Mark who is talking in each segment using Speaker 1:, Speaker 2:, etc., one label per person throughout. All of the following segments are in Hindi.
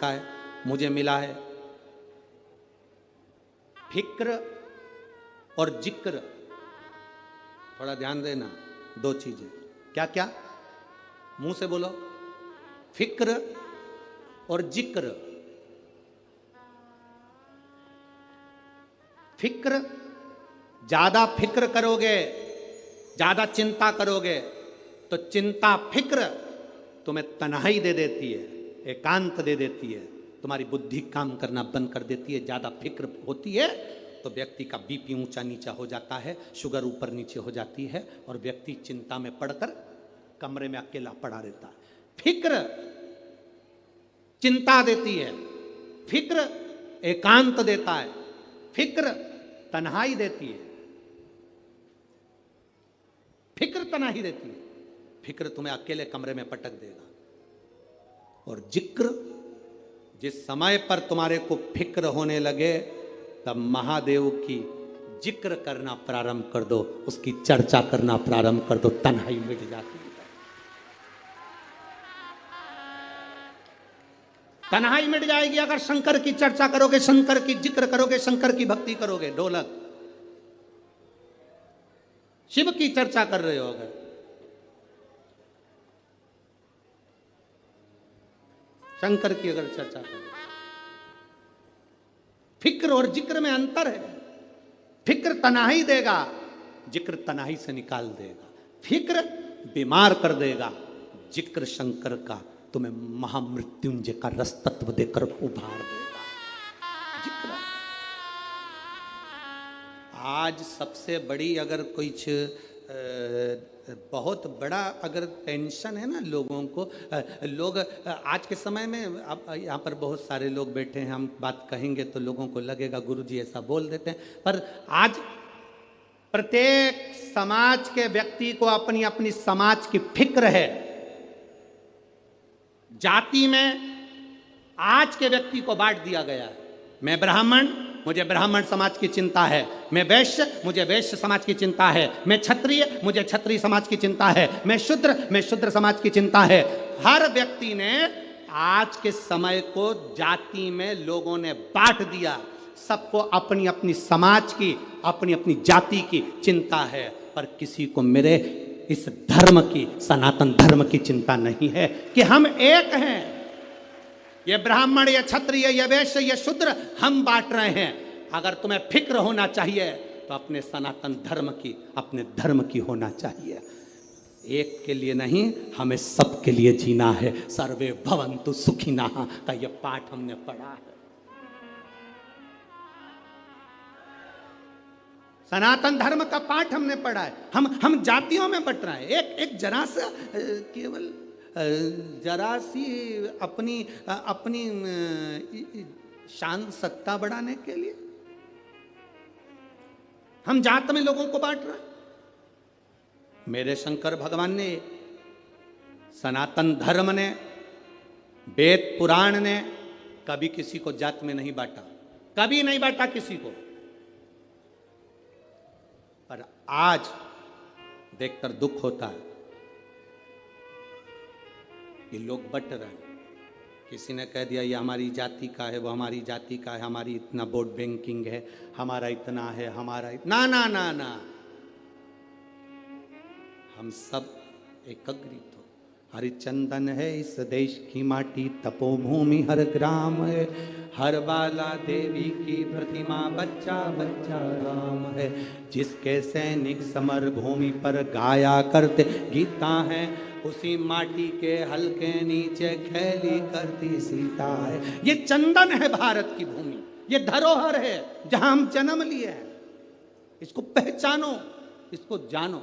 Speaker 1: किसका है? मुझे मिला है। फिक्र और जिक्र, थोड़ा ध्यान देना, दो चीजें। क्या क्या? मुंह से बोलो। फिक्र और जिक्र। फिक्र, ज्यादा फिक्र करोगे, ज्यादा चिंता करोगे तो चिंता फिक्र तुम्हें तन्हाई दे देती है, एकांत दे देती है, तुम्हारी बुद्धि काम करना बंद कर देती है। ज्यादा फिक्र होती है तो व्यक्ति का बीपी ऊंचा नीचा हो जाता है, शुगर ऊपर नीचे हो जाती है और व्यक्ति चिंता में पड़कर कमरे में अकेला पड़ा रहता है। फिक्र चिंता देती है, फिक्र एकांत देता है, फिक्र तन्हाई देती है, फिक्र तन्हाई देती है। फिक्र तुम्हें अकेले कमरे में पटक देगा। और जिक्र, जिस समय पर तुम्हारे को फिक्र होने लगे तब महादेव की जिक्र करना प्रारंभ कर दो, उसकी चर्चा करना प्रारंभ कर दो, तन्हाई मिट जाती है। तन्हाई मिट जाएगी अगर शंकर की चर्चा करोगे, शंकर की जिक्र करोगे, शंकर की भक्ति करोगे। ढोलक, शिव की चर्चा कर रहे हो, अगर शंकर की अगर चर्चा करो। फिक्र और जिक्र में अंतर है। फिक्र तन्हाई देगा, जिक्र तन्हाई से निकाल देगा। फिक्र बीमार कर देगा, जिक्र शंकर का तुम्हें महामृत्युंजय का रस तत्व देकर उभार देगा। जिक्र आज सबसे बड़ी, अगर कुछ बहुत बड़ा अगर टेंशन है ना लोगों को, लोग आज के समय में, अब यहाँ पर बहुत सारे लोग बैठे हैं, हम बात कहेंगे तो लोगों को लगेगा गुरुजी ऐसा बोल देते हैं, पर आज प्रत्येक समाज के व्यक्ति को अपनी अपनी समाज की फिक्र है। जाति में आज के व्यक्ति को बांट दिया गया है। मैं ब्राह्मण, मुझे ब्राह्मण समाज की चिंता है। मैं वैश्य, मुझे वैश्य समाज की चिंता है। मैं क्षत्रिय, मुझे क्षत्रिय समाज की चिंता है। मैं शूद्र समाज की चिंता है। हर व्यक्ति ने आज के समय को जाति में लोगों ने बांट दिया। सबको अपनी अपनी समाज की, अपनी अपनी जाति की चिंता है, पर किसी को मेरे इस धर्म की, सनातन धर्म की चिंता नहीं है कि हम एक हैं। ये ब्राह्मण, ये क्षत्रिय, ये वैश्य, ये शूद्र, हम बांट रहे हैं। अगर तुम्हें फिक्र होना चाहिए तो अपने सनातन धर्म की, अपने धर्म की होना चाहिए। एक के लिए नहीं, हमें सबके लिए जीना है। सर्वे भवन्तु सुखिनः का ये पाठ हमने पढ़ा है। सनातन धर्म का पाठ हमने पढ़ा है। हम जातियों में बट रहे हैं। एक जरा सा, केवल जरा सी अपनी शान सत्ता बढ़ाने के लिए हम जात में लोगों को बांट रहे हैं। मेरे शंकर भगवान ने, सनातन धर्म ने, वेद पुराण ने कभी किसी को जात में नहीं बांटा, कभी नहीं बांटा किसी को। पर आज देखकर दुख होता है कि लोग बट रहे हैं। किसी ने कह दिया ये हमारी जाति का है, वो हमारी जाति का है, हमारी इतना वोट बैंकिंग है, हमारा इतना है, हमारा इतना। ना ना ना, हम सब एकत्रित हो। हरिचंदन है इस देश की माटी, तपोभूमि हर ग्राम है, हर बाला देवी की प्रतिमा, बच्चा बच्चा राम है। जिसके सैनिक समर भूमि पर गाया करते गीता है, उसी माटी के हल्के नीचे खेली करती सीता है। ये चंदन है भारत की भूमि, ये धरोहर है जहां हम जन्म लिए हैं। इसको पहचानो, इसको जानो।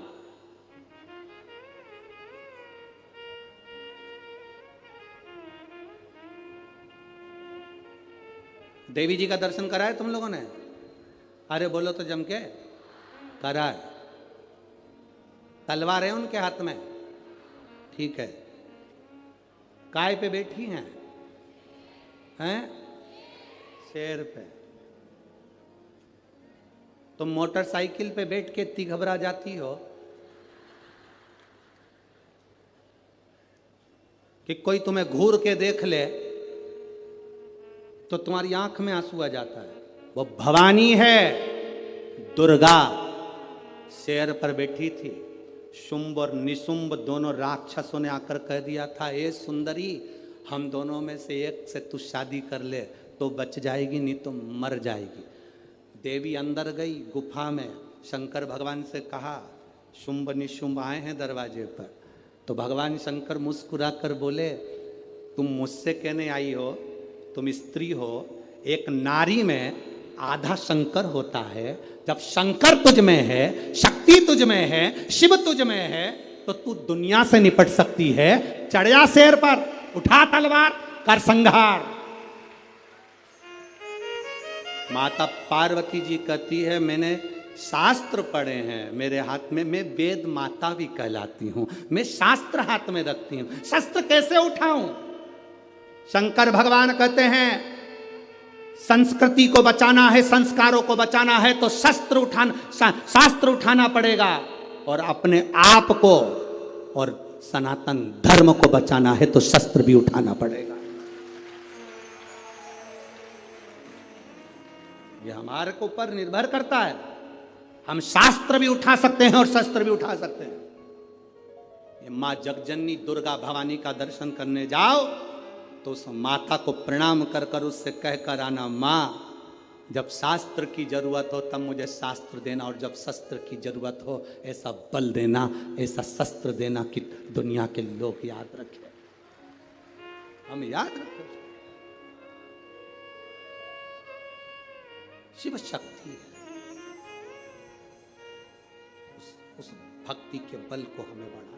Speaker 1: देवी जी का दर्शन कराए तुम लोगों ने? अरे बोलो तो जम के, कराए। तलवार है उनके हाथ में, ठीक है। काय पे बैठी हैं? हैं? शेर पे। तुम मोटरसाइकिल पे बैठ के इतनी घबरा जाती हो कि कोई तुम्हें घूर के देख ले तो तुम्हारी आंख में आंसू आ जाता है। वो भवानी है, दुर्गा शेर पर बैठी थी। शुंभ और निशुंभ दोनों राक्षसों ने आकर कह दिया था, ए सुंदरी, हम दोनों में से एक से तू शादी कर ले तो बच जाएगी, नहीं तो मर जाएगी। देवी अंदर गई गुफा में, शंकर भगवान से कहा, शुंभ निशुंभ आए हैं दरवाजे पर। तो भगवान शंकर मुस्कुरा कर बोले, तुम मुझसे कहने आई हो, तुम स्त्री हो, एक नारी में आधा शंकर होता है। जब शंकर तुझ में है, शक्ति तुझ में है, शिव तुझ में है, तो तू दुनिया से निपट सकती है। चढ़ जा शेर पर, उठा तलवार, कर संहार। माता पार्वती जी कहती है, मैंने शास्त्र पढ़े हैं मेरे हाथ में, मैं वेद माता भी कहलाती हूं, मैं शास्त्र हाथ में रखती हूं, शस्त्र कैसे उठाऊं? शंकर भगवान कहते हैं, संस्कृति को बचाना है, संस्कारों को बचाना है तो शास्त्र उठाना पड़ेगा, और अपने आप को और सनातन धर्म को बचाना है तो शस्त्र भी उठाना पड़ेगा। ये हमारे को ऊपर निर्भर करता है। हम शास्त्र भी उठा सकते हैं और शस्त्र भी उठा सकते हैं। ये मां जगजननी दुर्गा भवानी का दर्शन करने जाओ तो उस माता को प्रणाम कर कर उससे कहकर आना, माँ जब शास्त्र की जरूरत हो तब मुझे शास्त्र देना, और जब शस्त्र की जरूरत हो ऐसा बल देना, ऐसा शस्त्र देना कि दुनिया के लोग याद रखें, हम याद रखें। शिव शक्ति है, उस भक्ति के बल को हमें बढ़ाना।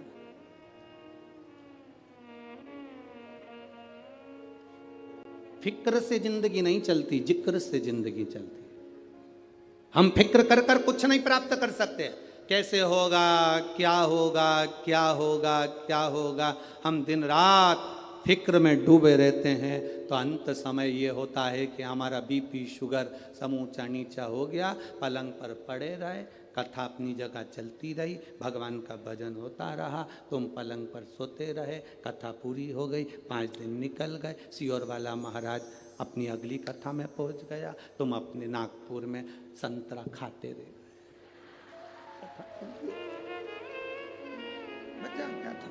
Speaker 1: फिक्र से जिंदगी नहीं चलती, जिक्र से जिंदगी चलती। हम फिक्र कर कर कुछ नहीं प्राप्त कर सकते। कैसे होगा, क्या होगा, क्या होगा, क्या होगा, हम दिन रात फिक्र में डूबे रहते हैं, तो अंत समय ये होता है कि हमारा बीपी शुगर सब ऊंचा नीचा हो गया। पलंग पर पड़े रहे, कथा अपनी जगह चलती रही, भगवान का भजन होता रहा, तुम पलंग पर सोते रहे, कथा पूरी हो गई, 5 दिन निकल गए, सियोर वाला महाराज अपनी अगली कथा में पहुंच गया, तुम अपने नागपुर में संतरा खाते रहे। बचा क्या था?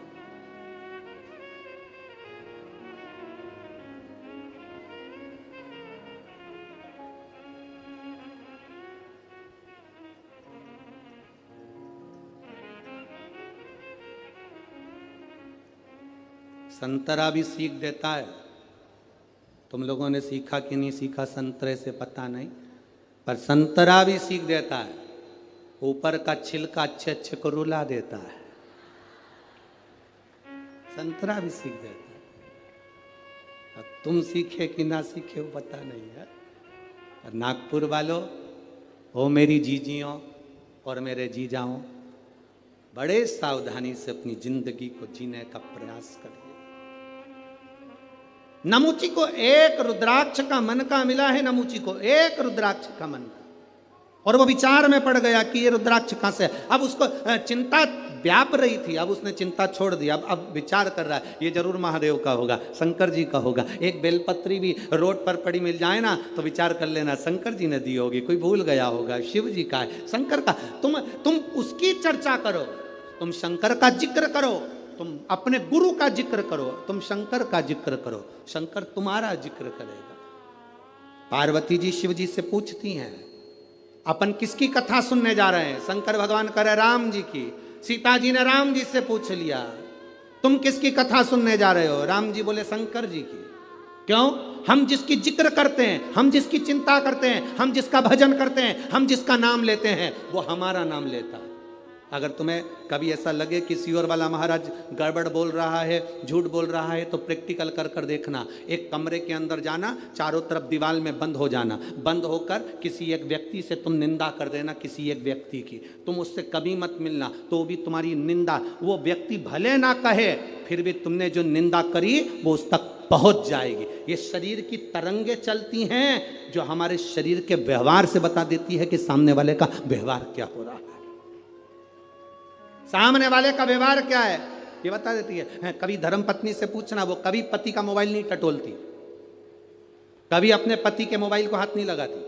Speaker 1: संतरा भी सीख देता है। तुम लोगों ने सीखा कि नहीं सीखा संतरे से पता नहीं, पर संतरा भी सीख देता है। ऊपर का छिलका अच्छे अच्छे को रुला देता है। संतरा भी सीख देता है। अब तुम सीखे कि ना सीखे वो पता नहीं है। और नागपुर वालों, हो मेरी जीजियों और मेरे जीजाओं, बड़े सावधानी से अपनी जिंदगी को जीने का प्रयास करिए। नमूची को एक रुद्राक्ष का मन का मिला है, नमूची को एक रुद्राक्ष का मन का, और वो विचार में पड़ गया कि ये रुद्राक्ष कहां से। अब उसको चिंता व्याप रही थी, अब उसने चिंता छोड़ दी। अब विचार कर रहा है ये जरूर महादेव का होगा, शंकर जी का होगा। एक बेलपत्री भी रोड पर पड़ी मिल जाए ना तो विचार कर लेना शंकर जी ने दी होगी, कोई भूल गया होगा, शिव जी का है, शंकर का। तुम उसकी चर्चा करो, तुम शंकर का जिक्र करो, तुम अपने गुरु का जिक्र करो, तुम शंकर का जिक्र करो, शंकर तुम्हारा जिक्र करेगा। पार्वती जी शिव जी से पूछती हैं, अपन किसकी कथा सुनने जा रहे हैं? शंकर भगवान करे राम जी की। सीता जी ने राम जी से पूछ लिया, तुम किसकी कथा सुनने जा रहे हो? राम जी बोले शंकर जी की। क्यों? हम जिसकी जिक्र करते हैं, हम जिसकी चिंता करते हैं, हम जिसका भजन करते हैं, हम जिसका नाम लेते हैं, वो हमारा नाम लेता है। अगर तुम्हें कभी ऐसा लगे कि सियोर वाला महाराज गड़बड़ बोल रहा है, झूठ बोल रहा है, तो प्रैक्टिकल कर कर देखना। एक कमरे के अंदर जाना, चारों तरफ दीवार में बंद हो जाना, बंद होकर किसी एक व्यक्ति से तुम निंदा कर देना, किसी एक व्यक्ति की। तुम उससे कभी मत मिलना, तो भी तुम्हारी निंदा वो व्यक्ति भले ना कहे, फिर भी तुमने जो निंदा करी वो उस तक पहुंच जाएगी। ये शरीर की तरंगे चलती हैं जो हमारे शरीर के व्यवहार से बता देती है कि सामने वाले का व्यवहार क्या हो रहा है, सामने वाले का व्यवहार क्या है, ये बता देती है। कभी धर्म पत्नी से पूछना, वो कभी पति का मोबाइल नहीं टटोलती। कभी अपने पति के मोबाइल को हाथ नहीं लगाती,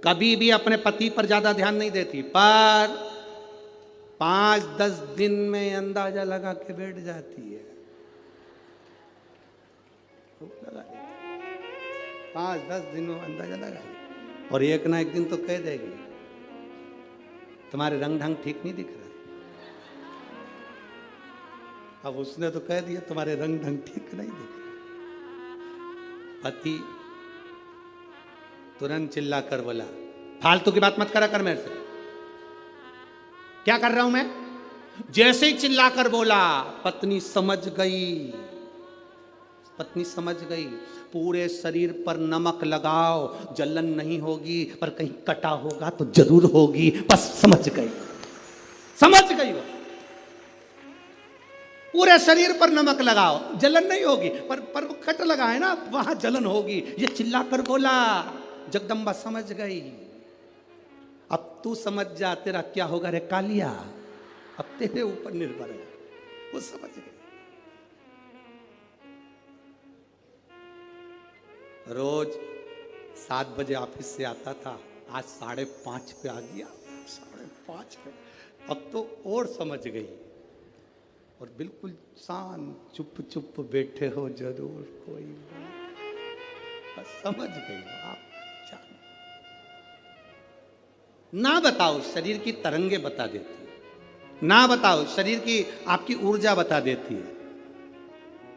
Speaker 1: कभी भी अपने पति पर ज्यादा ध्यान नहीं देती, पर 5-10 दिन में अंदाजा लगा के बैठ जाती है। लगा 5-10 दिन में अंदाजा लगा, और एक ना एक दिन तो कह देगी तुम्हारे रंग ढंग ठीक नहीं दिख रहा। अब उसने तो कह दिया तुम्हारे रंग ढंग ठीक नहीं दिख रहा। पति तुरंत चिल्ला कर बोला फालतू की बात मत करा कर मेरे से। क्या कर रहा हूं मैं? जैसे ही चिल्ला कर बोला, पत्नी समझ गई, पत्नी समझ गई। पूरे शरीर पर नमक लगाओ, जलन नहीं होगी, पर कहीं कटा होगा तो जरूर होगी। बस समझ गई, समझ गई वो। पूरे शरीर पर नमक लगाओ, जलन नहीं होगी, पर वो कट लगा है ना, वहां जलन होगी। ये चिल्ला कर बोला, जगदम्बा समझ गई। अब तू समझ जा, तेरा क्या होगा रे कालिया, अब तेरे ऊपर निर्भर है। वो समझ गई। रोज 7 बजे ऑफिस से आता था, आज 5:30 पे आ गया, 5:30 पे। अब तो और समझ गई, और बिल्कुल शांत चुप चुप बैठे हो जरूर कोई बस समझ गई आप। ना बताओ, शरीर की तरंगे बता देती है। ना बताओ, शरीर की आपकी ऊर्जा बता देती है।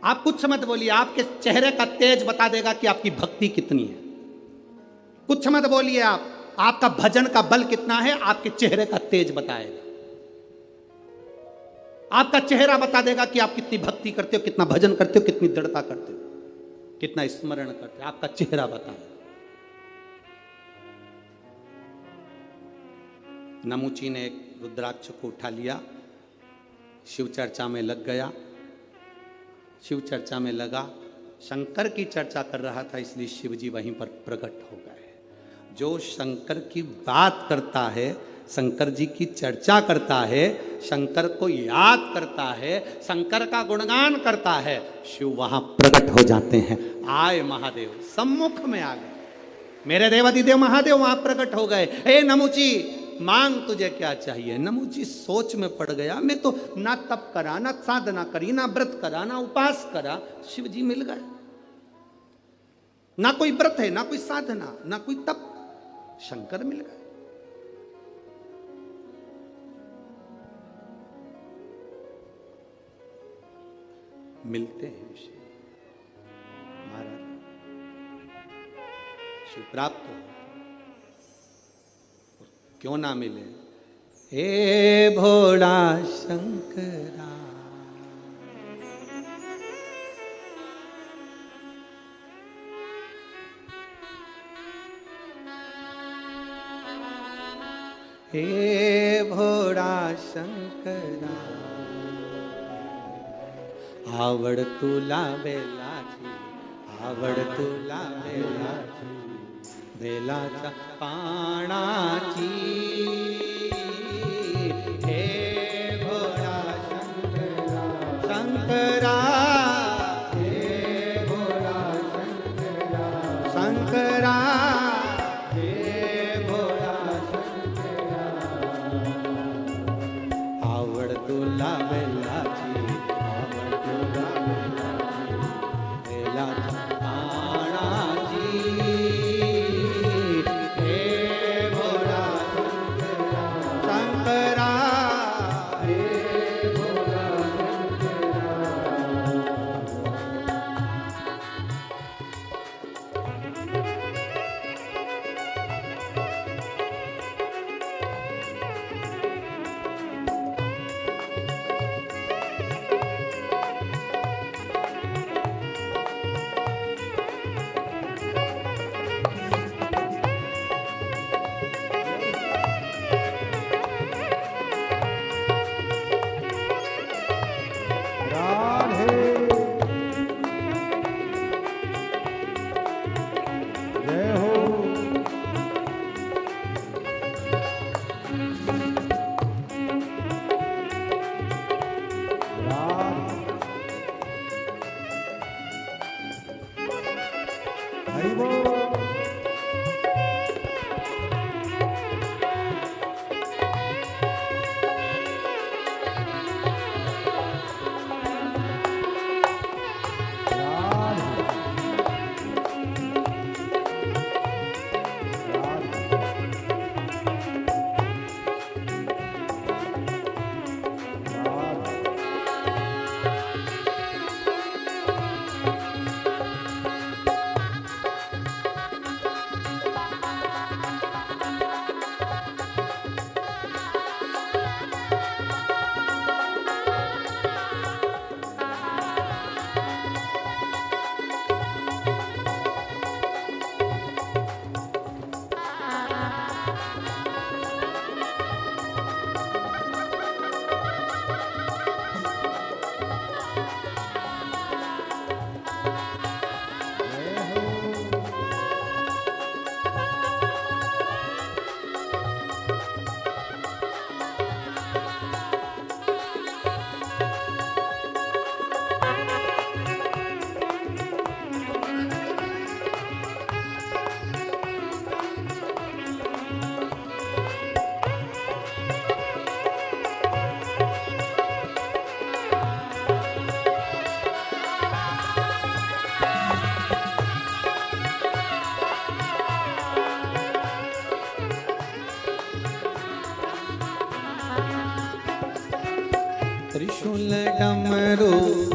Speaker 1: आप कुछ मत बोलिए, आपके चेहरे का तेज बता देगा कि आपकी भक्ति कितनी है। कुछ मत बोलिए, आपका भजन का बल कितना है, आपके चेहरे का तेज बताएगा। आपका चेहरा बता देगा कि आप कितनी भक्ति करते हो, कितना भजन करते हो, कितनी दृढ़ता करते हो, कितना स्मरण करते हो। आपका चेहरा बताएगा। नमुची ने एक रुद्राक्ष को उठा लिया, शिव चर्चा में लग गया। शिव चर्चा में लगा, शंकर की चर्चा कर रहा था, इसलिए शिव जी वहीं पर प्रकट हो गए। जो शंकर की बात करता है, शंकर जी की चर्चा करता है, शंकर को याद करता है, शंकर का गुणगान करता है, शिव वहां प्रकट हो जाते हैं। आए महादेव, सम्मुख में आ गए। मेरे देवादिदेव महादेव वहां प्रकट हो गए। ए नमुची, मांग तुझे क्या चाहिए। नमुची सोच में पड़ गया। मैं तो ना तप करा, ना साधना करी, ना व्रत करा, ना उपास करा, शिव जी मिल गए। ना कोई व्रत है, ना कोई साधना, ना कोई तप, शंकर मिल गए। मिलते हैं शिव महाराज, शिव प्राप्त हो। क्यों ना मिले। हे भोला शंकरा, हे भोला शंकरा, आवड तुला बेलाची, आवड तुला बेलाची, बेलाच्या पानाची। हे भोळा शंकरा, शंकरा, हे भोळा शंकरा, शंकरा, हे भोळा शंकरा, आवड तुला बेलाची, आवड तुला बेलाची, बेलाच्या पानाची। त्रिशूल डमरू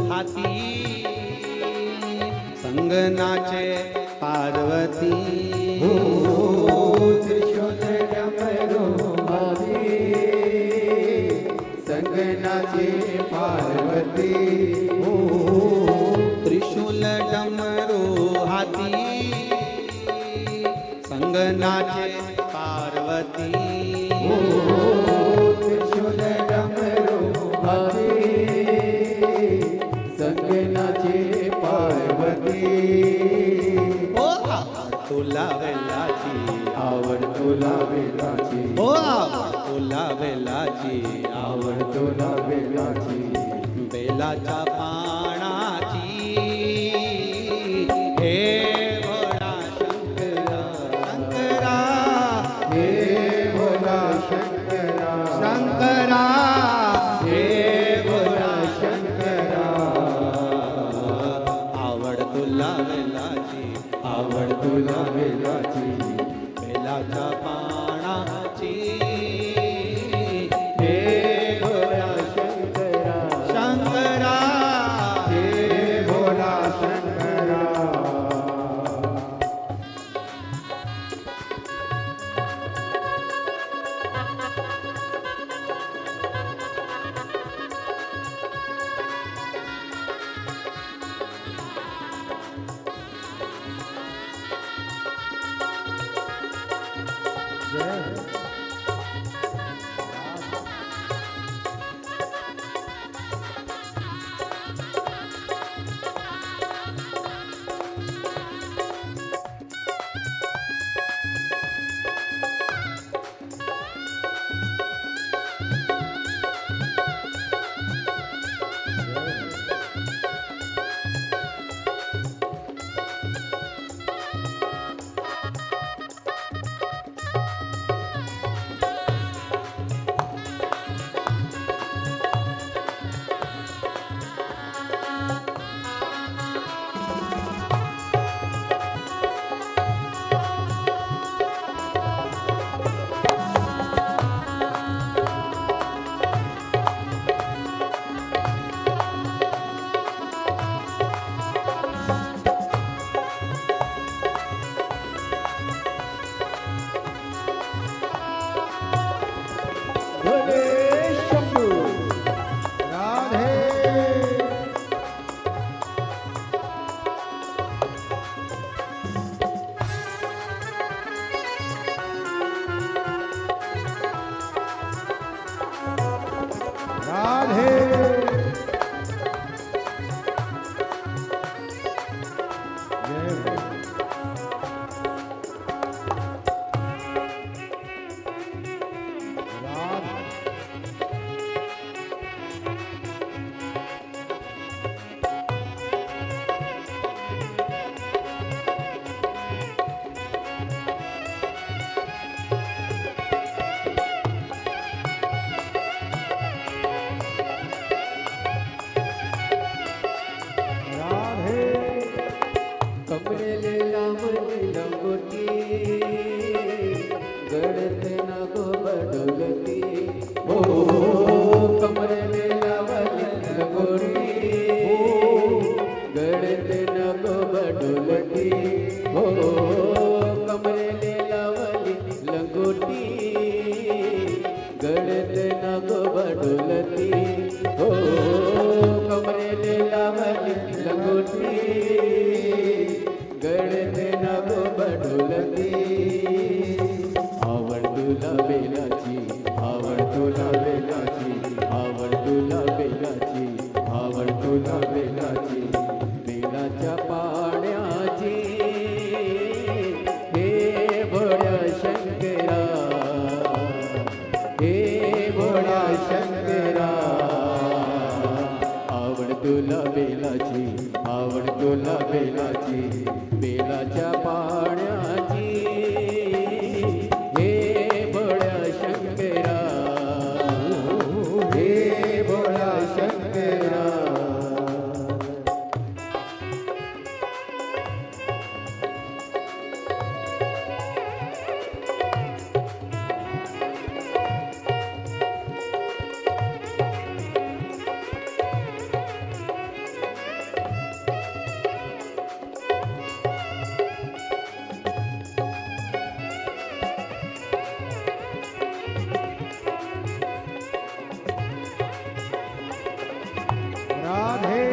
Speaker 1: हाथी संग नाचे पार्वती।
Speaker 2: त्रिशूल डमरू हाथी संग नाचे पार्वती।
Speaker 1: त्रिशूल डमरू हाथी संग नाचे पार्वती।
Speaker 2: त्रिशूल डमरू हाथी संग नाचे पार्वती।
Speaker 1: तुला वेलाची
Speaker 2: आवड तुला वेलाची।
Speaker 1: तुला वेलाची
Speaker 2: आवड तुला वेलाची।
Speaker 1: बेलाच्या पानाची हे भोळा शंकरा शंकरा
Speaker 2: हे भोला शंकरा
Speaker 1: शंकरा
Speaker 2: हे भोला शंकरा।
Speaker 1: आवड तुला वेलाची
Speaker 2: आवड तुला वेलाची।
Speaker 1: बेलाच्या पानाची
Speaker 2: हे भोला शंकरा
Speaker 1: शंकरा
Speaker 2: हे भोला शंकरा। लावली लंगोटी गळते नको बडोलती हो कमरेले लावली लंगोटी गळते नको बडोलती हो कमरेले लावली लंगोटी गळते नको बडोलती हो कमरेले लावली लंगोटी गळते नको बडोलती आवड तुला बेलाची आवड तुला बेलाची आवड तुला बेलाची आवड तुला बेलाची बेलाच्या पाण्याची हे भोळ्या शंकरा हे भोळ्या शंकरा आवड तुला बेलाची आवड तुला बेलाची बेलाच्या पाण्याची हे भोळ्या शंकरा हे भोळ्या शंकरा राधे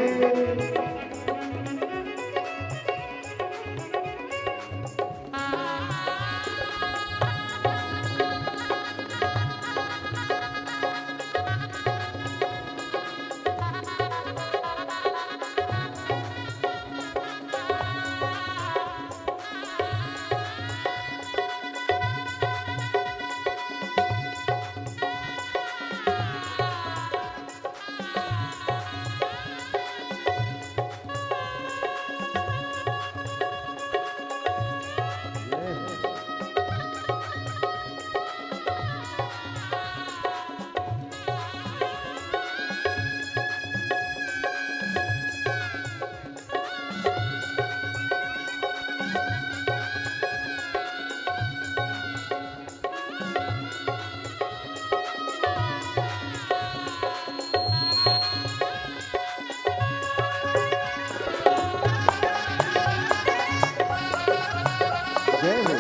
Speaker 2: जय हो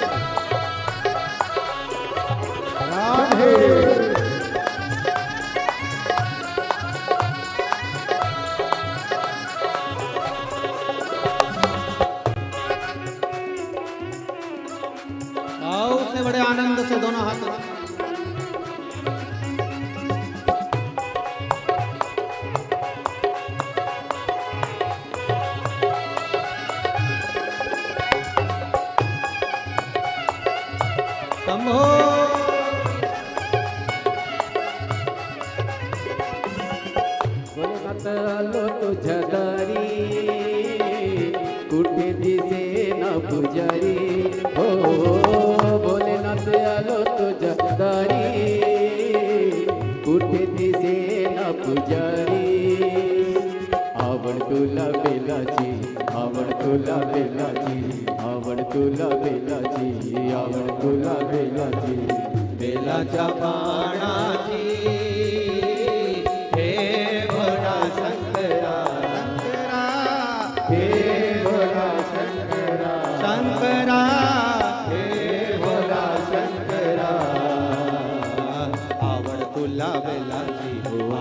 Speaker 2: राधे
Speaker 1: आओ से बड़े आनंद से दोनों हाथ शंभो
Speaker 2: वनात आलो तुझ्या दारी कुठे दिसे ना पुजारी हो भोलेनाथ आलो तुझ्या दारी कुठे दिसे ना पुजारी आवड तुला बेलाची आवड तुला बेलाची आवड तुला बेलाची आवड तुला बेलाची बेलाच्या पाण्याची हे भोळा शंकरा शंकरा हे भोळा शंकरा
Speaker 1: शंकरा
Speaker 2: हे भोळा शंकरा
Speaker 1: आवड तुला बेलाची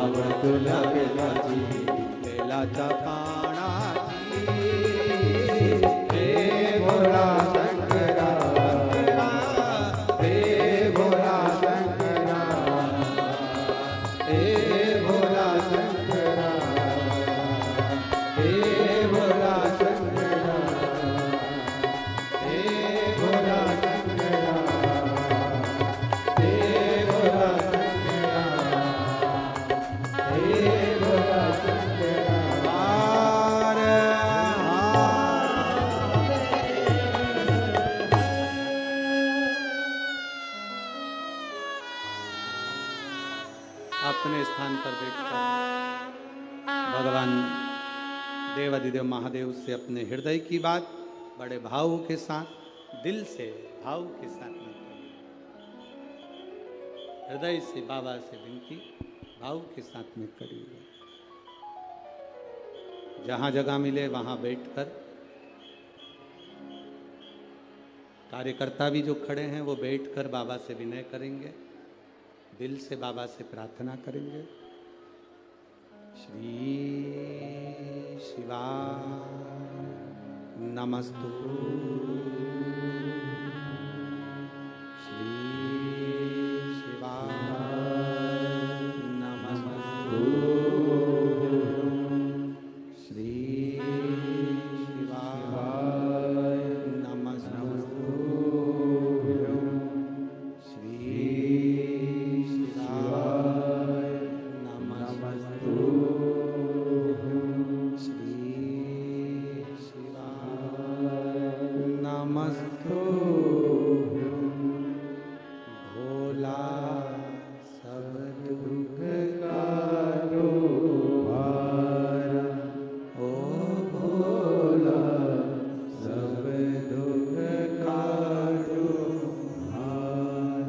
Speaker 2: आवड तुला बेलाची
Speaker 1: बेलाच्या पानाची
Speaker 2: हे भोळा शंकरा हे भोळा शंकरा हे भोळा शंकरा हे भोळा शंकरा हे भोळा शंकरा हे भोळा शंकरा हे भोळा शंकरा
Speaker 1: हार अपने स्थान पर बैठकर भगवान देवाधिदेव महादेव से अपने हृदय की बात बड़े भाव के साथ, दिल से भाव के साथ में करिए। हृदय से बाबा से विनती भाव के साथ में करिए। जहां जगह मिले वहां बैठकर, कार्यकर्ता भी जो खड़े हैं वो बैठकर बाबा से विनय करेंगे, दिल से बाबा से प्रार्थना करेंगे। श्री शिवा नमस्तु, श्री शिवा नमस्तु, श्री शिवा नमस्तु, श्री शिवा नमस्तु, श्री शिवा नमस्तु। भोला सब दुख काटो भार, ओ भोला सब दुख काटो भार।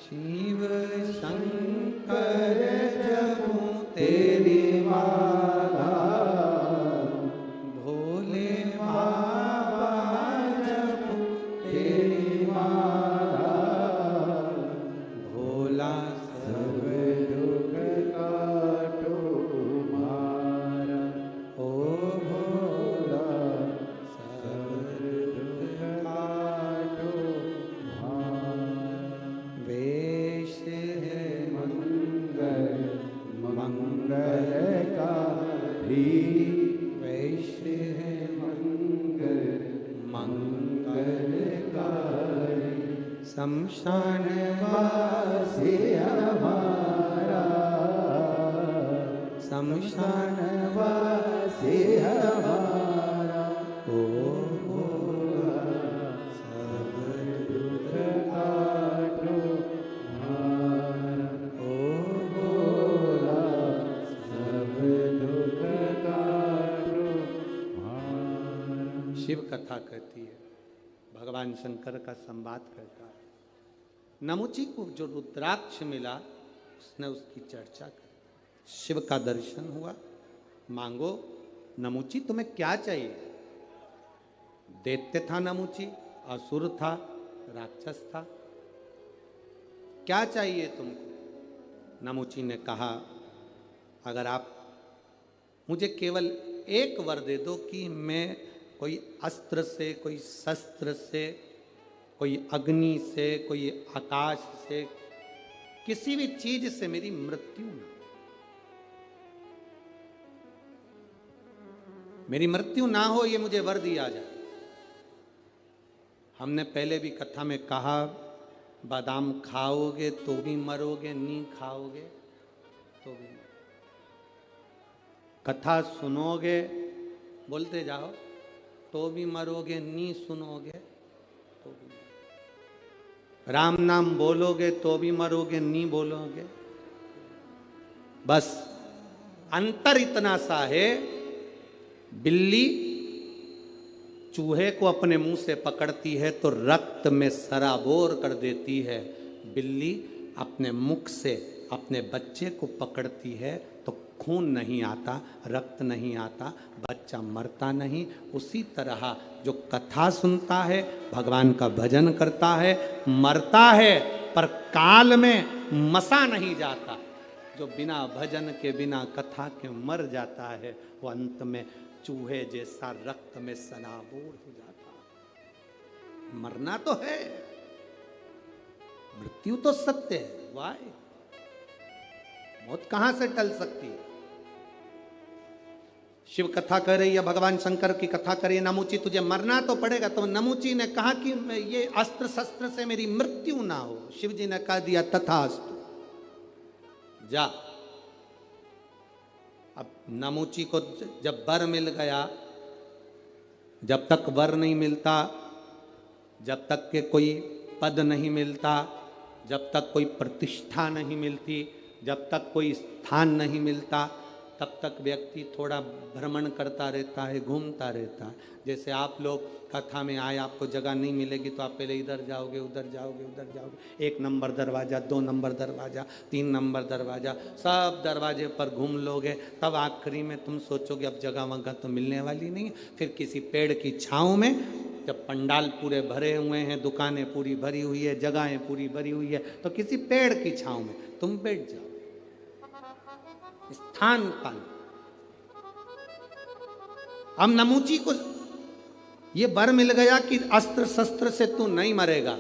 Speaker 1: शिव शंकर जपूं तेरी माला, भोले बाबा जपूं तेरी माला, भोला सब दुख काटो मारा, ओ भोला सब दुख काटो मारा। वेश है मंगल मंगलकारी, वेश है मंगल मंगलकारी। शमशान वासी हमारा, शमशान वासी हमारा, ओ भोला सब दुख काटो मारा, ओ भोला सब दुख काटो मारा। शिव कथा कहती है, भगवान शंकर का संवाद करता है। नमुची को जो रुद्राक्ष मिला उसने उसकी चर्चा की। शिव का दर्शन हुआ, मांगो नमुची तुम्हें क्या चाहिए। दैत्य था नमुची, असुर था, राक्षस था, क्या चाहिए तुमको। नमुची ने कहा अगर आप मुझे केवल एक वर दे दो कि मैं कोई अस्त्र से, कोई शस्त्र से, कोई अग्नि से, कोई आकाश से, किसी भी चीज से मेरी मृत्यु ना, मेरी मृत्यु ना हो, ये मुझे वर दिया जाए। हमने पहले भी कथा में कहा, बादाम खाओगे तो भी मरोगे, नी खाओगे तो भी मरोगे। कथा सुनोगे, बोलते जाओ, तो भी मरोगे, नी सुनोगे तो भी मरोगे। राम नाम बोलोगे तो भी मरोगे, नी बोलोगे। बस अंतर इतना सा है, बिल्ली चूहे को अपने मुंह से पकड़ती है तो रक्त में सराबोर कर देती है, बिल्ली अपने मुख से अपने बच्चे को पकड़ती है तो खून नहीं आता, रक्त नहीं आता, बच्चा मरता नहीं। उसी तरह जो कथा सुनता है, भगवान का भजन करता है, मरता है पर काल में मसा नहीं जाता। जो बिना भजन के, बिना कथा के मर जाता है, वो अंत में चूहे जैसा रक्त में सनाबूर हो जाता है। मरना तो है, मृत्यु तो सत्य है। वाह, मौत कहां से टल सकती है। शिव कथा कर रही है, भगवान शंकर की कथा कर रही है। नमुची तुझे मरना तो पड़ेगा। तो नमुची ने कहा कि ये अस्त्र शस्त्र से मेरी मृत्यु ना हो। शिव जी ने कह दिया तथास्तु, जा। अब नमुची को जब वर मिल गया, जब तक वर नहीं मिलता, जब तक के कोई पद नहीं मिलता, जब तक कोई प्रतिष्ठा नहीं मिलती, जब तक कोई स्थान नहीं मिलता, तब तक व्यक्ति थोड़ा भ्रमण करता रहता है, घूमता रहता है। जैसे आप लोग कथा में आए, आपको जगह नहीं मिलेगी तो आप पहले इधर जाओगे, उधर जाओगे, उधर जाओगे, 1 नंबर दरवाज़ा, 2 नंबर दरवाज़ा, 3 नंबर दरवाज़ा, सब दरवाजे पर घूम लोगे, तब आखिरी में तुम सोचोगे अब जगह वगह तो मिलने वाली नहीं है। फिर किसी पेड़ की छाँव में, जब पंडाल पूरे भरे हुए हैं, दुकानें पूरी भरी हुई है, जगहें पूरी भरी हुई है, तो किसी पेड़ की छाँव में तुम बैठ जाओ, स्थान पाना। अब नमूची को ये वर मिल गया कि अस्त्र शस्त्र से तू नहीं मरेगा,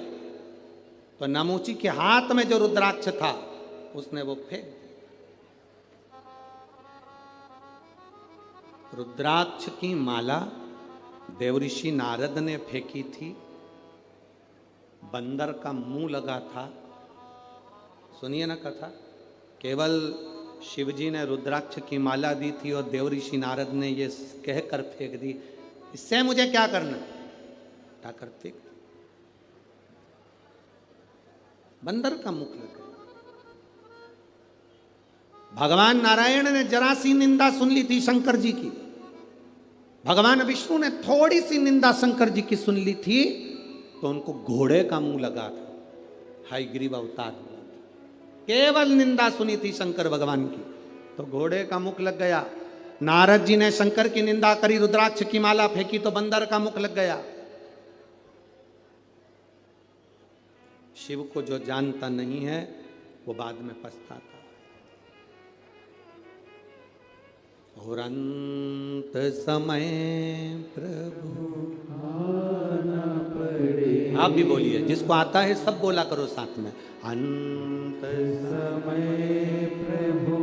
Speaker 1: तो नमूची के हाथ में जो रुद्राक्ष था उसने वो फेंक दिया। रुद्राक्ष की माला देवऋषि नारद ने फेंकी थी, बंदर का मुंह लगा था। सुनिए ना कथा, केवल शिवजी ने रुद्राक्ष की माला दी थी और देवऋषि नारद ने ये कहकर फेंक दी, इससे मुझे क्या करना, उठाकर फेंक दी। बंदर का मुख लग गया। भगवान नारायण ने जरा सी निंदा सुन ली थी शंकर जी की, भगवान विष्णु ने थोड़ी सी निंदा शंकर जी की सुन ली थी, तो उनको घोड़े का मुंह लगा था, हयग्रीव अवतार हुआ था। केवल निंदा सुनी थी शंकर भगवान की तो घोड़े का मुख लग गया। नारद जी ने शंकर की निंदा करी, रुद्राक्ष की माला फेंकी तो बंदर का मुख लग गया। शिव को जो जानता नहीं है वो बाद में पछताता। और अंत समय प्रभु
Speaker 2: आना पड़े,
Speaker 1: आप भी बोलिए, जिसको आता है सब बोला करो साथ में। अंत
Speaker 2: समय प्रभु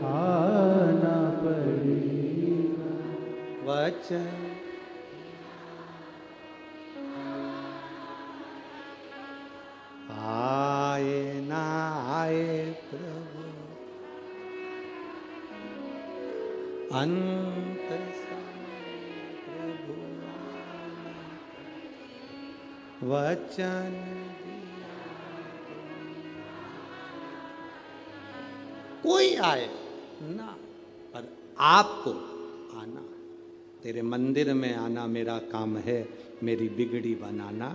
Speaker 2: आना पड़ेगा,
Speaker 1: वचन आए ना आए प्रभु, अंत समय प्रभु आना, वचन दिया कोई आए ना, पर आपको आना। तेरे मंदिर में आना मेरा काम है, मेरी बिगड़ी बनाना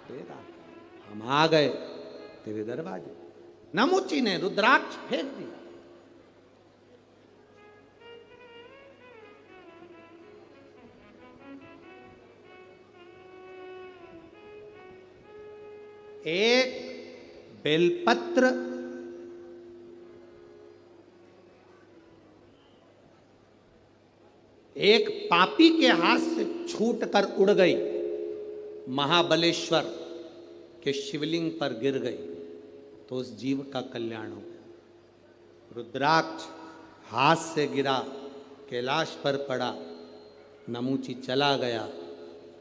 Speaker 1: तेरा काम। हम आ गए तेरे दरवाजे। नमूची ने रुद्राक्ष फेंक दिया। एक बेलपत्र एक पापी के हाथ से छूटकर उड़ गई, महाबलेश्वर के शिवलिंग पर गिर गई, तो उस जीव का कल्याण हो गया। रुद्राक्ष हाथ से गिरा, कैलाश पर पड़ा, नमूची चला गया।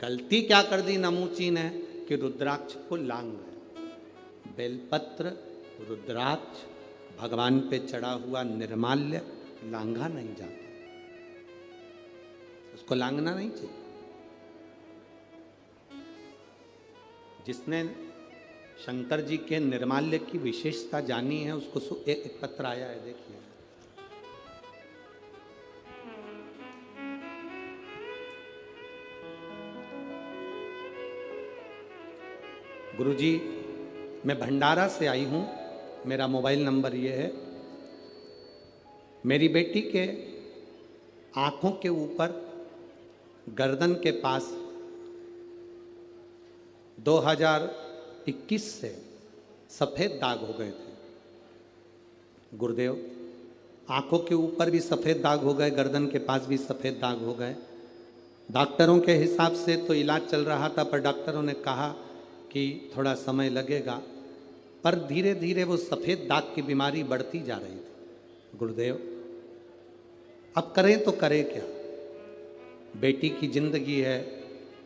Speaker 1: गलती क्या कर दी नमूची ने कि रुद्राक्ष को लांग गया। बेलपत्र, रुद्राक्ष भगवान पे चढ़ा हुआ निर्माल्य लांघा नहीं जाता, उसको लांघना नहीं चाहिए। जिसने शंकर जी के निर्माल्य की विशेषता जानी है उसको एक पत्र आया है, देखिए। गुरुजी, मैं भंडारा से आई हूँ, मेरा मोबाइल नंबर ये है। मेरी बेटी के आँखों के ऊपर गर्दन के पास 2021 से सफ़ेद दाग हो गए थे। गुरुदेव, आँखों के ऊपर भी सफ़ेद दाग हो गए, गर्दन के पास भी सफ़ेद दाग हो गए। डॉक्टरों के हिसाब से तो इलाज चल रहा था, पर डॉक्टरों ने कहा कि थोड़ा समय लगेगा, पर धीरे धीरे वो सफ़ेद दाग की बीमारी बढ़ती जा रही थी। गुरुदेव, अब करें तो करें क्या? बेटी की जिंदगी है,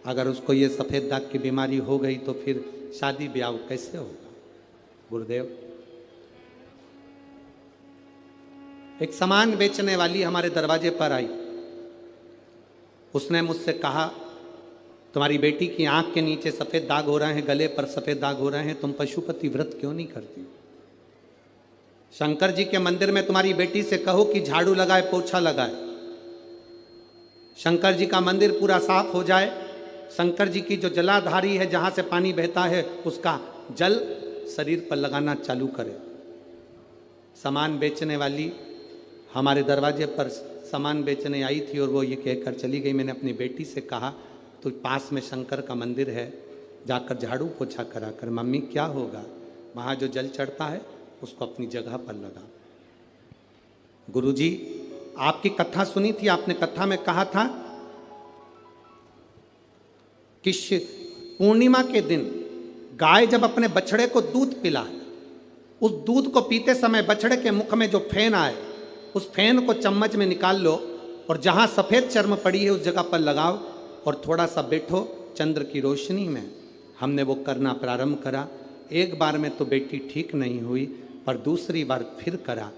Speaker 1: अगर उसको ये सफ़ेद दाग की बीमारी हो गई तो फिर शादी ब्याह कैसे होगा? गुरुदेव, एक सामान बेचने वाली हमारे दरवाजे पर आई। उसने मुझसे कहा, तुम्हारी बेटी की आंख के नीचे सफ़ेद दाग हो रहे हैं, गले पर सफ़ेद दाग हो रहे हैं, तुम पशुपति व्रत क्यों नहीं करती? शंकर जी के मंदिर में तुम्हारी बेटी से कहो कि झाड़ू लगाए, पोछा लगाए। शंकर जी का मंदिर पूरा साफ हो जाए। शंकर जी की जो जलाधारी है, जहाँ से पानी बहता है, उसका जल शरीर पर लगाना चालू करे। सामान बेचने वाली हमारे दरवाजे पर सामान बेचने आई थी और वो ये कहकर चली गई, मैंने अपनी बेटी से कहा तो पास में शंकर का मंदिर है, जाकर झाड़ू पोछा करा कर। मम्मी क्या होगा, वहाँ जो जल चढ़ता है उसको अपनी जगह पर लगा। गुरुजी आपकी कथा सुनी थी, आपने कथा में कहा था कि पूर्णिमा के दिन गाय जब अपने बछड़े को दूध पिलाए, उस दूध को पीते समय बछड़े के मुख में जो फेन आए, उस फेन को चम्मच में निकाल लो और जहां सफेद चर्म पड़ी है उस जगह पर लगाओ और थोड़ा सा बैठो चंद्र की रोशनी में। हमने वो करना प्रारंभ करा। एक बार में तो बेटी ठीक नहीं हुई, पर दूसरी बार फिर करा।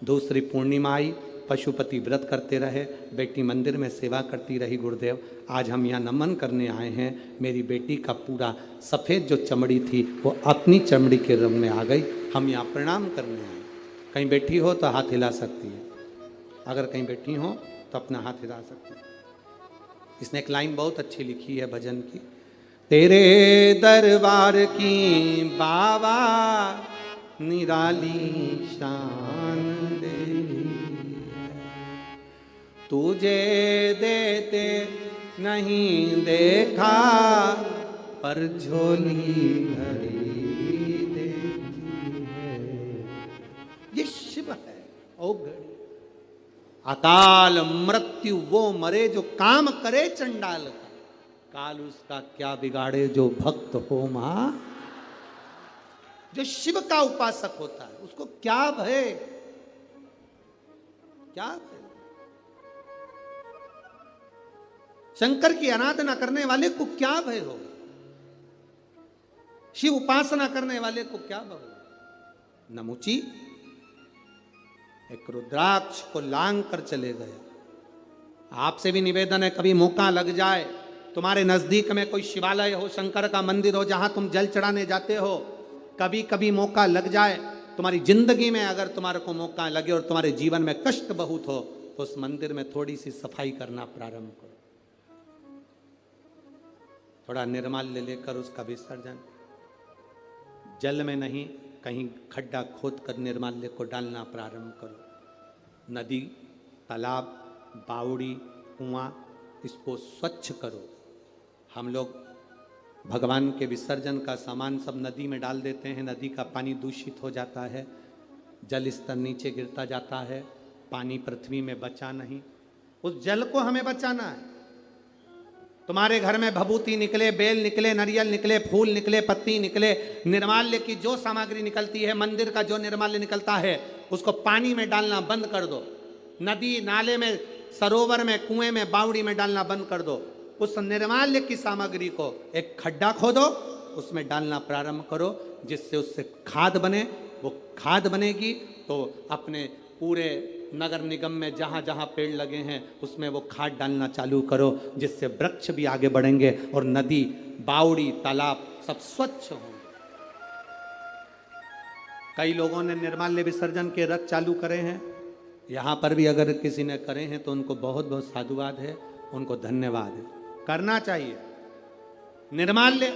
Speaker 1: दूसरी पूर्णिमा आई, पशुपति व्रत करते रहे, बेटी मंदिर में सेवा करती रही। गुरुदेव आज हम यहाँ नमन करने आए हैं, मेरी बेटी का पूरा सफ़ेद जो चमड़ी थी वो अपनी चमड़ी के रंग में आ गई। हम यहाँ प्रणाम करने आए। कहीं बैठी हो तो हाथ हिला सकती है, अगर कहीं बैठी हो तो अपना हाथ हिला सकती है। इसने एक लाइन बहुत अच्छी लिखी है भजन की, तेरे दरबार की बाबा निराली शान देवी, तुझे देते नहीं देखा पर झोली भरी देती है। ये शिव है ओ घड़ी, अकाल मृत्यु वो मरे जो काम करे चंडाल का, काल उसका क्या बिगाड़े जो भक्त हो मां। जो शिव का उपासक होता है उसको क्या भय, क्या भय। शंकर की आराधना करने वाले को क्या भय होगा, शिव उपासना करने वाले को क्या भय होगा। नमुची एक रुद्राक्ष को लांग कर चले गए। आपसे भी निवेदन है, कभी मौका लग जाए, तुम्हारे नजदीक में कोई शिवालय हो, शंकर का मंदिर हो, जहां तुम जल चढ़ाने जाते हो, कभी कभी मौका लग जाए तुम्हारी जिंदगी में, अगर तुम्हारे को मौका लगे और तुम्हारे जीवन में कष्ट बहुत हो, तो उस मंदिर में थोड़ी सी सफाई करना प्रारंभ करो। थोड़ा निर्माल्य लेकर उसका विसर्जन, जल में नहीं, कहीं खड्डा खोद कर निर्माल्य को डालना प्रारंभ करो। नदी, तालाब, बावड़ी, कुआं, इसको स्वच्छ करो। हम लोग भगवान के विसर्जन का सामान सब नदी में डाल देते हैं, नदी का पानी दूषित हो जाता है, जल स्तर नीचे गिरता जाता है, पानी पृथ्वी में बचा नहीं। उस जल को हमें बचाना है। तुम्हारे घर में भभूति निकले, बेल निकले, नारियल निकले, फूल निकले, पत्ती निकले, निर्माल्य की जो सामग्री निकलती है, मंदिर का जो निर्माल्य निकलता है, उसको पानी में डालना बंद कर दो। नदी नाले में, सरोवर में, कुएं में, बावड़ी में डालना बंद कर दो। उस निर्माल्य की सामग्री को एक खड्डा खोदो, उसमें डालना प्रारंभ करो, जिससे उससे खाद बने। वो खाद बनेगी तो अपने पूरे नगर निगम में जहाँ जहाँ पेड़ लगे हैं उसमें वो खाद डालना चालू करो, जिससे वृक्ष भी आगे बढ़ेंगे और नदी, बावड़ी, तालाब सब स्वच्छ होंगे। कई लोगों ने निर्माल्य विसर्जन के रथ चालू करे हैं, यहाँ पर भी अगर किसी ने करे हैं तो उनको बहुत बहुत साधुवाद है, उनको धन्यवाद है, करना चाहिए। निर्माल्य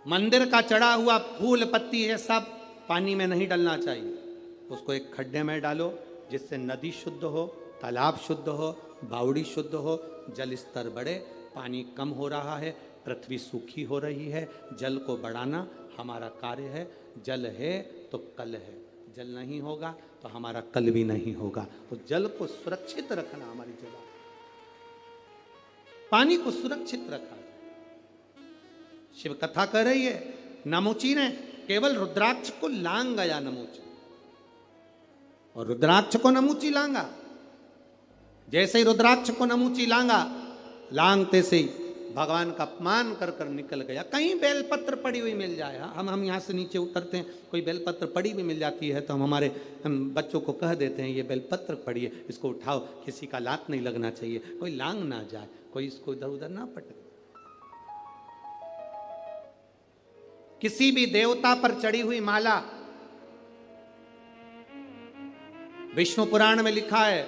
Speaker 1: मंदिर का चढ़ा हुआ फूल पत्ती है, सब पानी में नहीं डलना चाहिए, उसको एक खड्डे में डालो, जिससे नदी शुद्ध हो, तालाब शुद्ध हो, बावड़ी शुद्ध हो, जल स्तर बढ़े। पानी कम हो रहा है, पृथ्वी सूखी हो रही है, जल को बढ़ाना हमारा कार्य है। जल है तो कल है, जल नहीं होगा तो हमारा कल भी नहीं होगा। तो जल को सुरक्षित रखना हमारी जगह, पानी को सुरक्षित रखा। शिव कथा कह रही है, नमुची ने केवल रुद्राक्ष को लांग गया, नमुची, और रुद्राक्ष को नमुची लांगा। जैसे ही रुद्राक्ष को नमुची लांगा, लांगते से ही भगवान का अपमान कर कर निकल गया। कहीं बेलपत्र पड़ी हुई मिल जाए, हम यहाँ से नीचे उतरते हैं, कोई बेलपत्र पड़ी भी मिल जाती है तो हम बच्चों को कह देते हैं ये बेलपत्र पड़ी है, इसको उठाओ, किसी का लात नहीं लगना चाहिए, कोई लांग ना जाए, कोई इसको इधर उधर ना पटके। किसी भी देवता पर चढ़ी हुई माला विष्णु पुराण में लिखा है,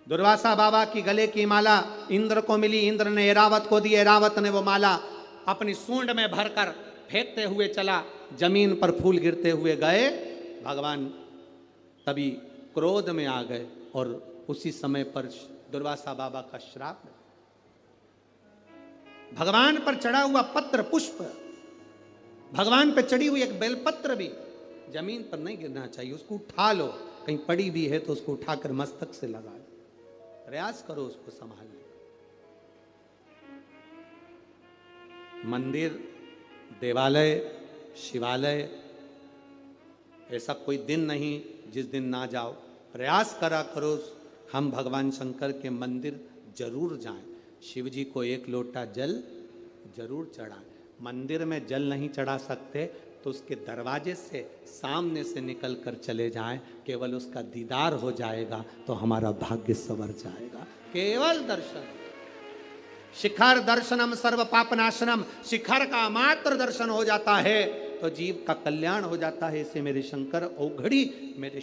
Speaker 1: दुर्वासा बाबा की गले की माला इंद्र को मिली, इंद्र ने एरावत को दी, एरावत ने वो माला अपनी सूंड में भरकर फेंकते हुए चला, जमीन पर फूल गिरते हुए गए। भगवान तभी क्रोध में आ गए और उसी समय पर दुर्वासा बाबा का श्राप। भगवान पर चढ़ा हुआ पत्र पुष्प, भगवान पर चढ़ी हुई एक बेलपत्र भी जमीन पर नहीं गिरना चाहिए, उसको उठा लो, कहीं पड़ी भी है तो उसको उठाकर मस्तक से लगा लो, प्रयास करो उसको संभालने। मंदिर, देवालय, शिवालय, ऐसा कोई दिन नहीं जिस दिन ना जाओ, प्रयास करा करो हम भगवान शंकर के मंदिर जरूर जाएं, शिव जी को एक लोटा जल जरूर चढ़ाएं। मंदिर में जल नहीं चढ़ा सकते तो उसके दरवाजे से सामने से निकल कर चले जाएं, केवल उसका दीदार हो जाएगा तो हमारा भाग्य संवर जाएगा। केवल दर्शन, शिखर दर्शनम सर्व पापनाशनम, शिखर का मात्र दर्शन हो जाता है तो जीव का कल्याण हो जाता है। इसे मेरे शंकर औघड़ी मेरे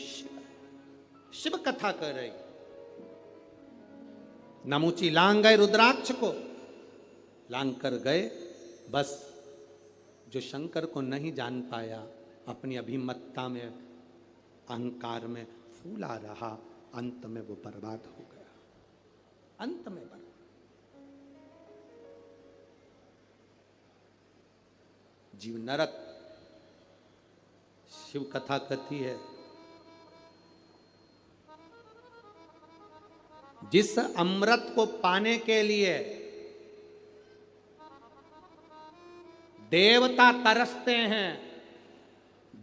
Speaker 1: शिव कथा कर रही। नमुची लांग गए रुद्राक्ष को, लांग कर गए, बस जो शंकर को नहीं जान पाया अपनी अभिमत्ता में, अहंकार में फूला रहा, अंत में वो बर्बाद हो गया, अंत में बर्बाद। जीव नरक, शिव कथा कहती है जिस अमृत को पाने के लिए देवता तरसते हैं,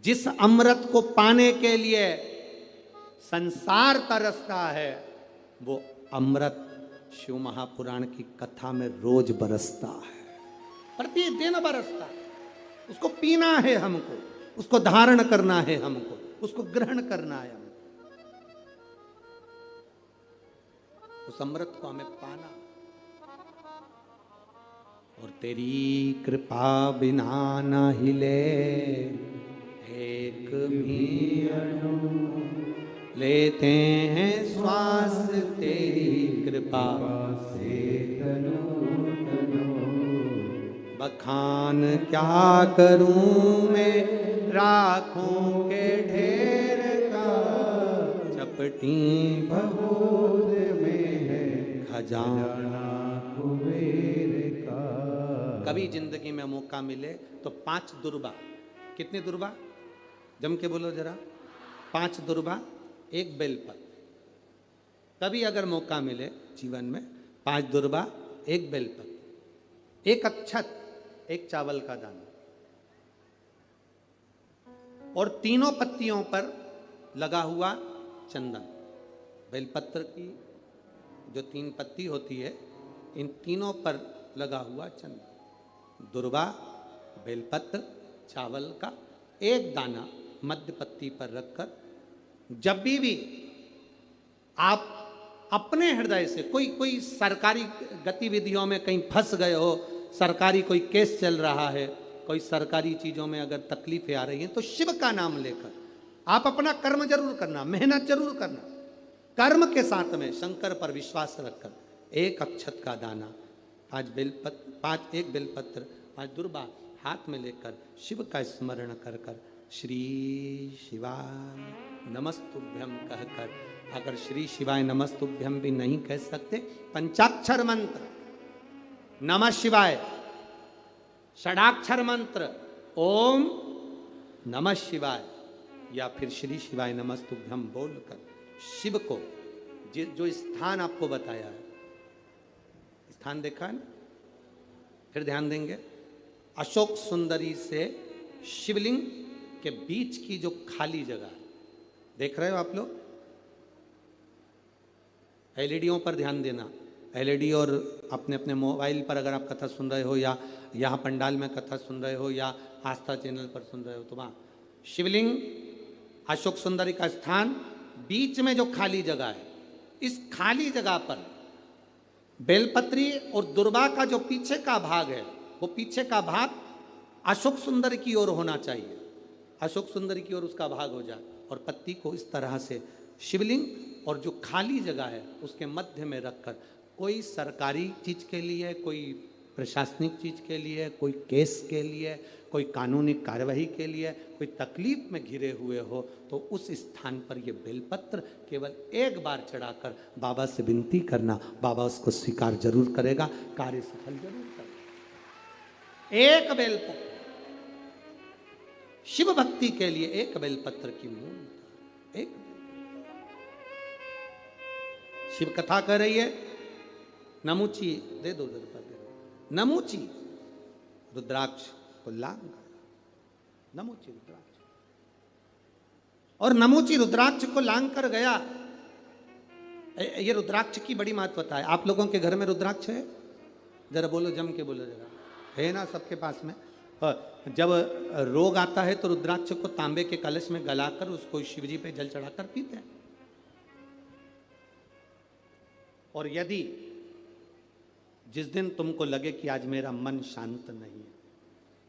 Speaker 1: जिस अमृत को पाने के लिए संसार तरसता है, वो अमृत शिव महापुराण की कथा में रोज बरसता है, प्रतिदिन बरसता है। उसको पीना है हमको, उसको धारण करना है हमको, उसको ग्रहण करना है हमको, उस अमृत को हमें पाना। और तेरी कृपा बिना न हिले एक भी अणु, लेते हैं श्वास तेरी कृपा से तनो तनो। बखान क्या करूं मैं राखों के ढेर का, चपटी भगोद में है खजाना कुबेर का। कभी जिंदगी में मौका मिले तो 5 दुर्बा, कितने दुर्बा जम के बोलो जरा, 5 दुर्बा 1 बेलपत्र। कभी अगर मौका मिले जीवन में 5 दुर्बा 1 बेलपत्र, 1 अक्षत, 1 चावल का दाना, और तीनों पत्तियों पर लगा हुआ चंदन। बेलपत्र की जो 3 पत्ती होती है, इन तीनों पर लगा हुआ चंदन, दुर्वा, बेलपत्र, चावल का 1 दाना मध्य पत्ती पर रखकर, जब भी आप अपने हृदय से कोई सरकारी गतिविधियों में कहीं फंस गए हो, सरकारी कोई केस चल रहा है, कोई सरकारी चीजों में अगर तकलीफें आ रही हैं, तो शिव का नाम लेकर आप अपना कर्म जरूर करना, मेहनत जरूर करना, कर्म के साथ में शंकर पर विश्वास रखकर 1 अक्षत का दाना, 1 बेलपत्र, 5 दुर्बा हाथ में लेकर शिव का स्मरण कर कर श्री शिवाय नमस्तुभ्यम कहकर, अगर श्री शिवाय नमस्तुभ्यम भी नहीं कह सकते, पंचाक्षर मंत्र नमः शिवाय, षडाक्षर मंत्र ओम नमः शिवाय, या फिर श्री शिवाय नमस्तुभ्यम बोलकर शिव को जो स्थान आपको बताया है, स्थान देखा है ना, फिर ध्यान देंगे, अशोक सुंदरी से शिवलिंग के बीच की जो खाली जगह, देख रहे हो आप लोग, एलईडीओं पर ध्यान देना, एलईडी और अपने अपने मोबाइल पर अगर आप कथा सुन रहे हो, या यहाँ पंडाल में कथा सुन रहे हो, या आस्था चैनल पर सुन रहे हो, तो वहाँ शिवलिंग, अशोक सुंदरी का स्थान, बीच में जो खाली जगह है, इस खाली जगह पर बेलपत्री और दुर्बा का जो पीछे का भाग है, वो पीछे का भाग अशोक सुंदर की ओर होना चाहिए, अशोक सुंदरी की ओर उसका भाग हो जाए और पत्ती को इस तरह से शिवलिंग और जो खाली जगह है उसके मध्य में रखकर, कोई सरकारी चीज के लिए, कोई प्रशासनिक चीज के लिए, कोई केस के लिए, कोई कानूनी कार्यवाही के लिए, कोई तकलीफ में घिरे हुए हो, तो उस स्थान पर ये बेलपत्र केवल एक बार चढ़ाकर बाबा से विनती करना, बाबा उसको स्वीकार जरूर करेगा, कार्य सफल जरूर करेगा। एक बेलपत्र शिव भक्ति के लिए, एक बेलपत्र की मूल, एक शिव कथा कह रही है। नमुची दे दो उधर पर, नमुची रुद्राक्ष को लांग, नमुची रुद्राक्ष, और नमुची रुद्राक्ष को लांग कर गया। ये रुद्राक्ष की बड़ी महत्वता है। आप लोगों के घर में रुद्राक्ष है? जरा बोलो, जम के बोलो जरा, है ना सबके पास में? जब रोग आता है तो रुद्राक्ष को तांबे के कलश में गलाकर उसको शिवजी पे जल चढ़ाकर पीते हैं। और यदि जिस दिन तुमको लगे कि आज मेरा मन शांत नहीं है,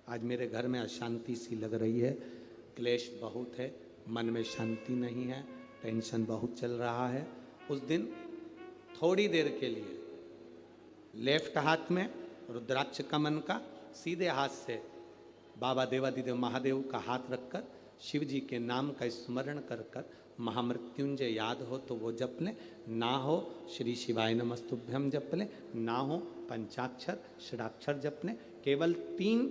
Speaker 1: आज मेरे घर में अशांति सी लग रही है, क्लेश बहुत है, मन में शांति नहीं है, टेंशन बहुत चल रहा है, उस दिन थोड़ी देर के लिए लेफ्ट हाथ में रुद्राक्ष कमन का, सीधे हाथ से बाबा देवादिदेव महादेव का हाथ रखकर शिव जी के नाम का स्मरण कर कर महामृत्युंजय याद हो तो वो जप लें, ना हो श्री शिवाय नमस्तुभ्यम जप लें, ना हो पंचाक्षर षडाक्षर जप लें। केवल 3,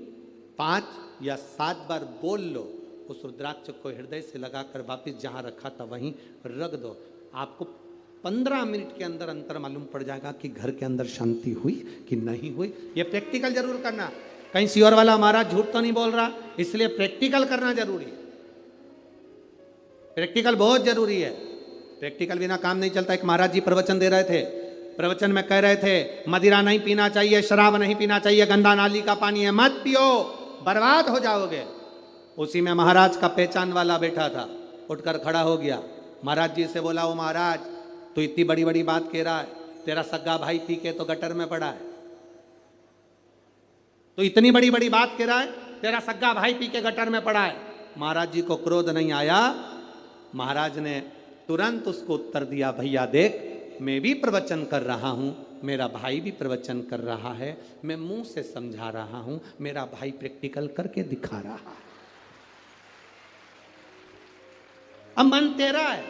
Speaker 1: 5 या 7 बार बोल लो, उस रुद्राक्ष को हृदय से लगाकर वापिस जहाँ रखा था वहीं रख दो। आपको 15 मिनट के अंदर अंतर मालूम पड़ जाएगा कि घर के अंदर शांति हुई कि नहीं हुई। ये प्रैक्टिकल जरूर करना। कहीं सियोर वाला महाराज झूठ तो नहीं बोल रहा, इसलिए प्रैक्टिकल करना जरूरी है। प्रैक्टिकल बहुत जरूरी है, प्रैक्टिकल बिना काम नहीं चलता। एक महाराज जी प्रवचन दे रहे थे, प्रवचन में कह रहे थे मदिरा नहीं पीना चाहिए, शराब नहीं पीना चाहिए, गंदा नाली का पानी है, मत पियो, बर्बाद हो जाओगे। उसी में महाराज का पहचान वाला बैठा था, उठकर खड़ा हो गया, महाराज जी से बोला, ओ महाराज तू इतनी बड़ी बड़ी बात कह रहा है, तेरा सगा भाई पी के तो गटर में पड़ा है। तो इतनी बड़ी बड़ी बात कह रहा है, तेरा सगा भाई पी के गटर में पड़ा है। महाराज जी को क्रोध नहीं आया, महाराज ने तुरंत उसको उत्तर दिया, भैया देख मैं भी प्रवचन कर रहा हूं, मेरा भाई भी प्रवचन कर रहा है, मैं मुंह से समझा रहा हूं, मेरा भाई प्रैक्टिकल करके दिखा रहा है। अब मन तेरा है,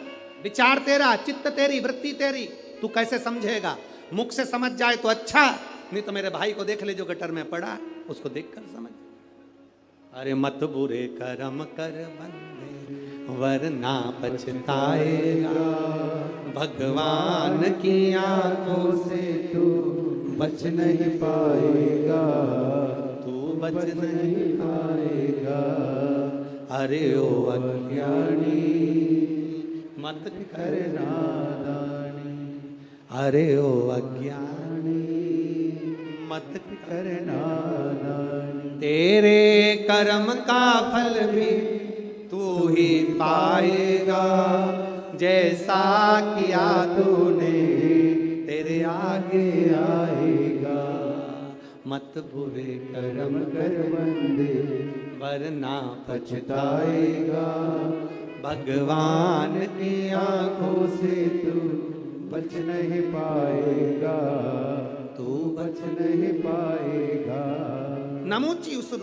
Speaker 1: विचार तेरा, चित्त तेरी, वृत्ति तेरी, तू कैसे समझेगा? मुख से समझ जाए तो अच्छा, नहीं तो मेरे भाई को देख ले जो गटर में पड़ा, उसको देखकर समझ। अरे मत बुरे कर्म कर बंदे वरना पछताएगा, भगवान की आंखों से तू
Speaker 2: बच नहीं पाएगा,
Speaker 1: तू बच नहीं
Speaker 2: पाएगा।
Speaker 1: अरे ओ अज्ञानी मत कर
Speaker 2: नादानी,
Speaker 1: अरे ओ अज्ञानी मत
Speaker 2: कर नादानी।
Speaker 1: तेरे कर्म का फल भी तू ही पाएगा, जैसा किया तूने तेरे आगे आएगा। मत बुरे कर्म
Speaker 2: कर बंदे
Speaker 1: वरना
Speaker 2: पछताएगा,
Speaker 1: भगवान की
Speaker 2: आंखों से तू बच नहीं पाएगा,
Speaker 1: तू
Speaker 2: बच नहीं पाएगा।
Speaker 1: नमुची उस